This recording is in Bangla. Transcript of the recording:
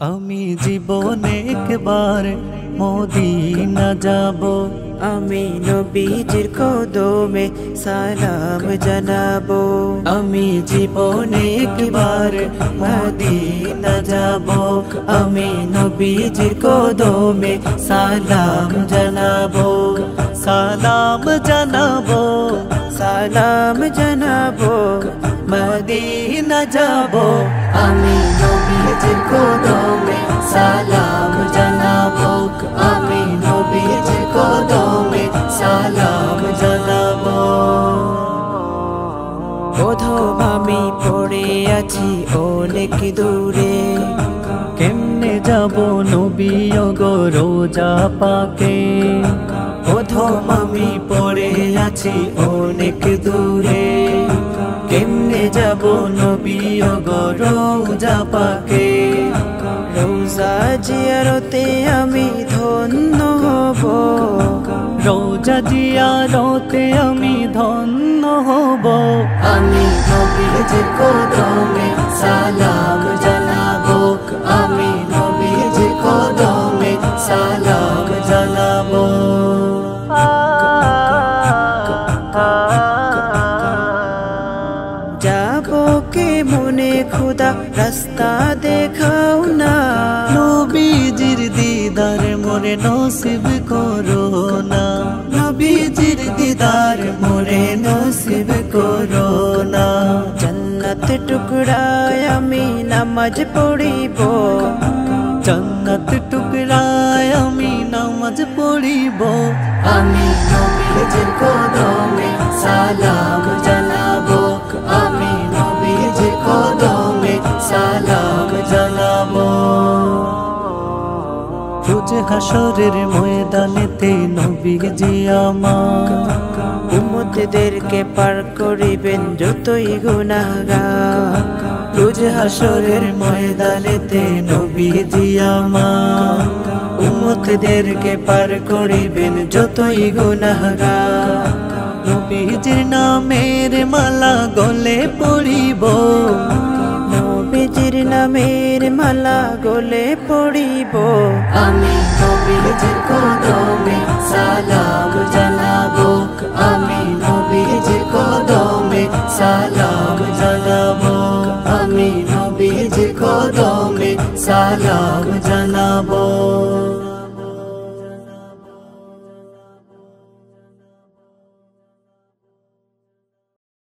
আমি জীবনে একবার মদিনা যাব, আমি নবীজির কদমে সালাম জানাবো। আমি জীবনে একবার মদিনা যাব, আমি নবীজির কদমে সালাম জানাবো, সালাম জানাবো, সালাম জানাবো। মদিনা যাব, আমি নবীজির কদমে সালাম জানাবো, আমি নবীজির কদমে সালাম জানাবো। প্রথম আমি পড়ে আছি অনেক দূরে, কেমনে যাব নবী গো রোজা পাকে। প্রথম আমি পড়ে আছি অনেক দূরে, কেমনে যাব নবী গো রোজা পাকে। রোজা জিয়ারতে আমি ধন্য হব, রোজা জিয়ারতে আমি ধন্য হব। আমি নবীজির কদমে সালাম জানাবো, আমি নবীজির কদমে সালাম জানাবো। যাবো কে মনে খুদা রাস্তা দেখাও না, নবীজির দিদার মোরে নসিব করো না, নবীজির দিদার মোরে নসিব করো না। জান্নাত টুকরায় আমি নামাজ পড়িব, জান্নাত টুকরায় আমি নামাজ পড়িব। আমি নবীজির কদমে সালাম জানাবো, আমি নবীজির কদমে সালাম জানাবো। রোজ হাসরের ময়দানেতে নবীজি আমার উম্মতদেরকে পার করিবেন যতই গুনাহগার। রোজ হাসরের ময়দানেতে নবীজি আমার উম্মতদেরকে পার করিবেন যতই গুনাহগার। নবীজির নামের মালা গলে পড়িব, নবীজির নামের মালা গলে পড়িব। আমি নবীজির কদমে সালাম জানাবো, আমি নবীজির কদমে সালাম জানাবো, আমি নবীজির কদমে সালাম জানাবো।